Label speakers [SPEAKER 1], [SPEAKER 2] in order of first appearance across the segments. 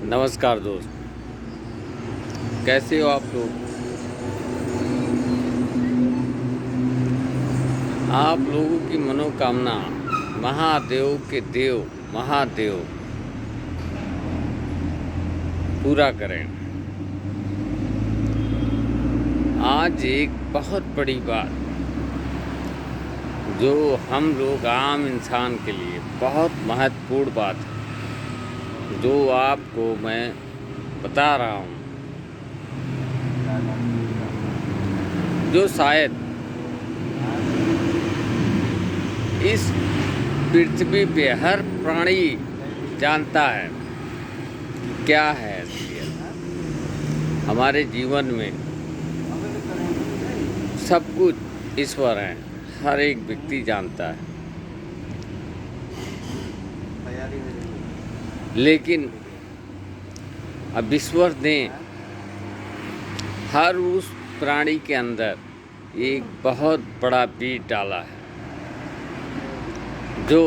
[SPEAKER 1] नमस्कार दोस्त, कैसे हो आप लोग। आप लोगों की मनोकामना महादेव के देव महादेव पूरा करें। आज एक बहुत बड़ी बात जो हम लोग आम इंसान के लिए बहुत महत्वपूर्ण बात है, जो आपको मैं बता रहा हूँ, जो शायद इस पृथ्वी पे हर प्राणी जानता है क्या है असलियत। हमारे जीवन में सब कुछ ईश्वर है, हर एक व्यक्ति जानता है, लेकिन अब ईश्वर ने हर उस प्राणी के अंदर एक बहुत बड़ा बीज डाला है जो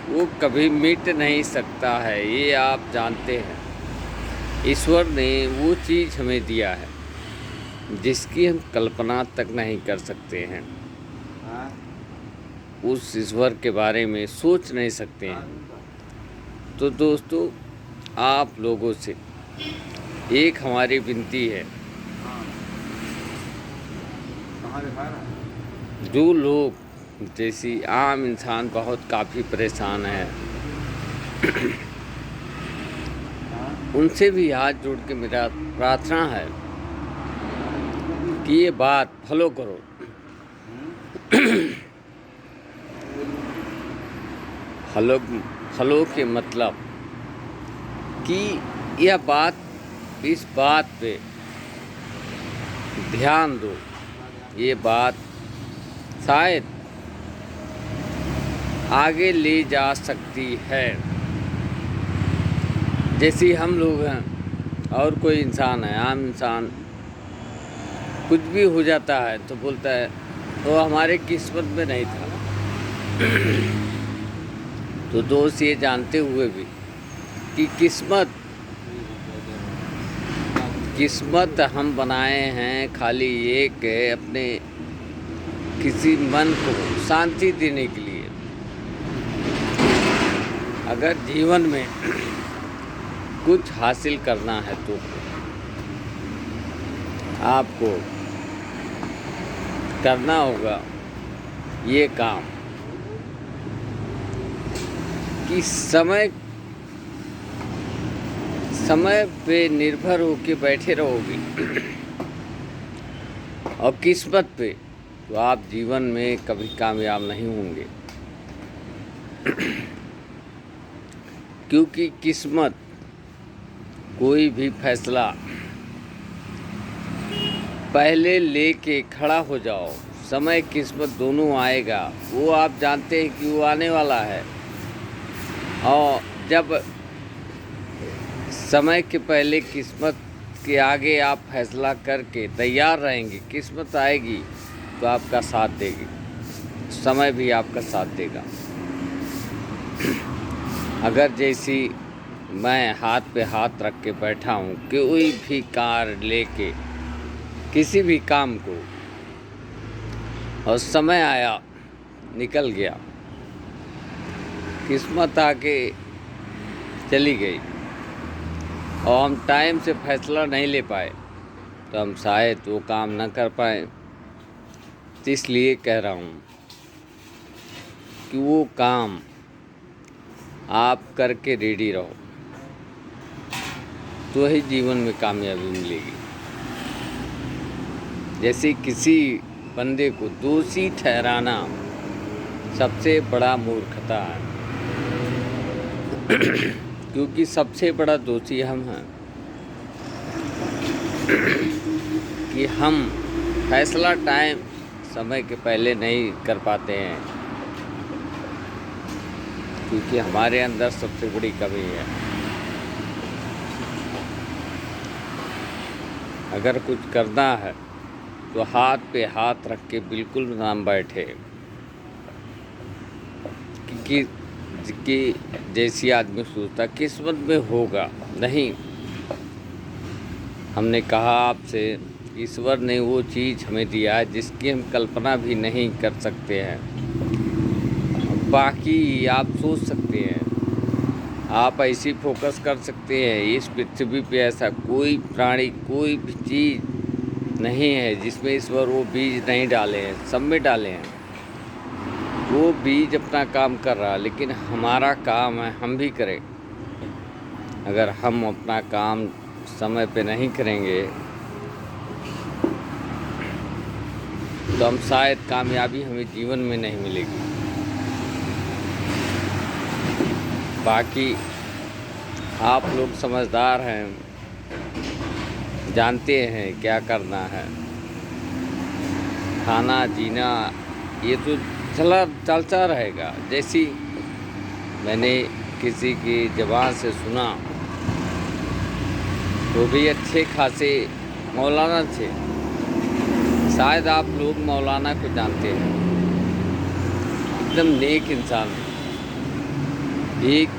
[SPEAKER 1] वो कभी मिट नहीं सकता है। ये आप जानते हैं, ईश्वर ने वो चीज़ हमें दिया है जिसकी हम कल्पना तक नहीं कर सकते हैं। उस ईश्वर के बारे में सोच नहीं सकते हैं। तो दोस्तों, आप लोगों से एक हमारी विनती है, जो लोग जैसी आम इंसान बहुत काफ़ी परेशान है, उनसे भी हाथ जोड़ के मेरा प्रार्थना है कि ये बात फॉलो करो। फॉलो के मतलब कि यह बात, इस बात पे ध्यान दो। ये बात शायद आगे ले जा सकती है। जैसे हम लोग हैं और कोई इंसान है, आम इंसान, कुछ भी हो जाता है तो बोलता है तो हमारे किस्मत में नहीं था। तो दोस्त, ये जानते हुए भी कि किस्मत हम बनाए हैं खाली एक है अपने किसी मन को शांति देने के लिए। अगर जीवन में कुछ हासिल करना है तो आपको करना होगा ये काम कि समय पे निर्भर होके बैठे रहोगे और किस्मत पे, तो आप जीवन में कभी कामयाब नहीं होंगे। क्योंकि किस्मत, कोई भी फैसला पहले लेके खड़ा हो जाओ, समय किस्मत दोनों आएगा, वो आप जानते हैं कि वो आने वाला है। और जब समय के पहले किस्मत के आगे आप फैसला करके तैयार रहेंगे, किस्मत आएगी तो आपका साथ देगी, समय भी आपका साथ देगा। अगर जैसी मैं हाथ पे हाथ रख के बैठा हूँ, कोई भी कार लेके किसी भी काम को, और समय आया निकल गया, किस्मत आके चली गई और हम टाइम से फैसला नहीं ले पाए, तो हम शायद वो काम ना कर पाए। तो इसलिए कह रहा हूँ कि वो काम आप करके रेडी रहो, तो ही जीवन में कामयाबी मिलेगी। जैसे किसी बंदे को दोषी ठहराना सबसे बड़ा मूर्खता है, क्योंकि सबसे बड़ा दोषी हम हैं कि हम फैसला टाइम समय के पहले नहीं कर पाते हैं, क्योंकि हमारे अंदर सबसे बड़ी कमी है। अगर कुछ करना है तो हाथ पे हाथ रख के बिल्कुल ना बैठे, क्योंकि कि जैसी आदमी सोचता किस्मत में होगा नहीं। हमने कहा आपसे, ईश्वर ने वो चीज़ हमें दिया है जिसकी हम कल्पना भी नहीं कर सकते हैं। बाकी आप सोच सकते हैं, आप ऐसी फोकस कर सकते हैं। इस पृथ्वी पे ऐसा कोई प्राणी, कोई भी चीज़ नहीं है जिसमें ईश्वर वो बीज नहीं डाले हैं, सब में डाले हैं। वो बीज अपना काम कर रहा है, लेकिन हमारा काम है हम भी करें। अगर हम अपना काम समय पे नहीं करेंगे तो हम शायद कामयाबी हमें जीवन में नहीं मिलेगी। बाकी आप लोग समझदार हैं, जानते हैं क्या करना है। खाना जीना ये तो चलता रहेगा। जैसी मैंने किसी की ज़बान से सुना, वो भी अच्छे खासे मौलाना थे। शायद आप लोग मौलाना को जानते हैं, एकदम नेक इंसान। एक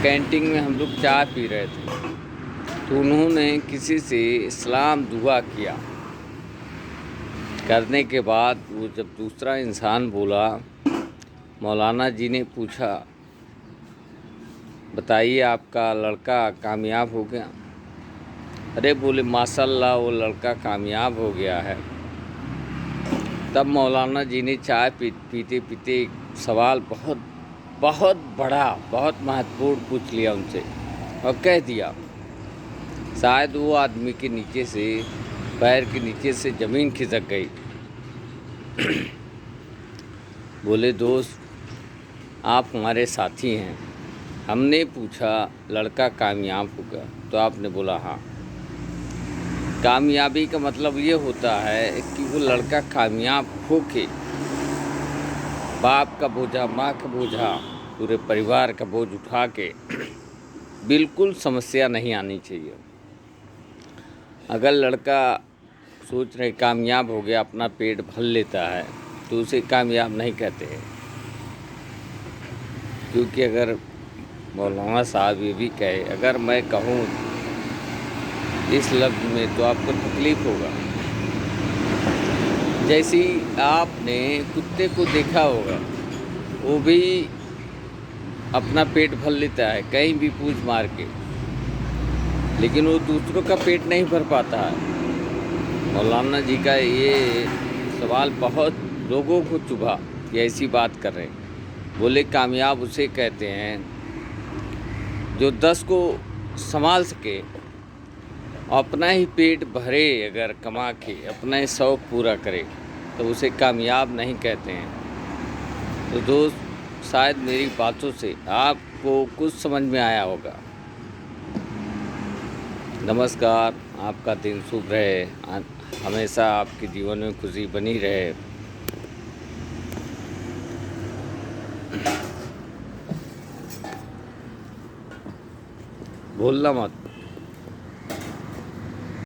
[SPEAKER 1] कैंटीन में हम लोग चाय पी रहे थे, तो उन्होंने किसी से इस्लाम दुआ किया। करने के बाद वो जब दूसरा इंसान बोला, मौलाना जी ने पूछा, बताइए आपका लड़का कामयाब हो गया? अरे बोले माशाल्लाह वो लड़का कामयाब हो गया है। तब मौलाना जी ने चाय पीते पीते सवाल बहुत बड़ा, बहुत महत्वपूर्ण पूछ लिया उनसे और कह दिया। शायद वो आदमी के नीचे से, पैर के नीचे से ज़मीन खिसक गई। बोले दोस्त, आप हमारे साथी हैं। हमने पूछा लड़का कामयाब होगा, तो आपने बोला हाँ। कामयाबी का मतलब ये होता है कि वो लड़का कामयाब होके बाप का बोझा, माँ का बोझा, पूरे परिवार का बोझ उठा के, बिल्कुल समस्या नहीं आनी चाहिए। अगर लड़का सोच रहे कामयाब हो गया, अपना पेट भर लेता है, तो उसे कामयाब नहीं कहते हैं। क्योंकि अगर मौलाना साहब ये भी कहे, अगर मैं कहूँ इस लफ्ज़ में तो आपको तकलीफ़ होगा। जैसी आपने कुत्ते को देखा होगा, वो भी अपना पेट भर लेता है कहीं भी पूंछ मार के, लेकिन वो दूसरों का पेट नहीं भर पाता है। मौलाना जी का ये सवाल बहुत लोगों को चुभा कि ऐसी बात कर रहे हैं। बोले कामयाब उसे कहते हैं जो 10 को संभाल सके, अपना ही पेट भरे, अगर कमा के अपना ही शौक़ पूरा करे, तो उसे कामयाब नहीं कहते हैं। तो दोस्त, शायद मेरी बातों से आपको कुछ समझ में आया होगा। नमस्कार, आपका दिन शुभ रहे, हमेशा आपके जीवन में खुशी बनी रहे। भूलना मत।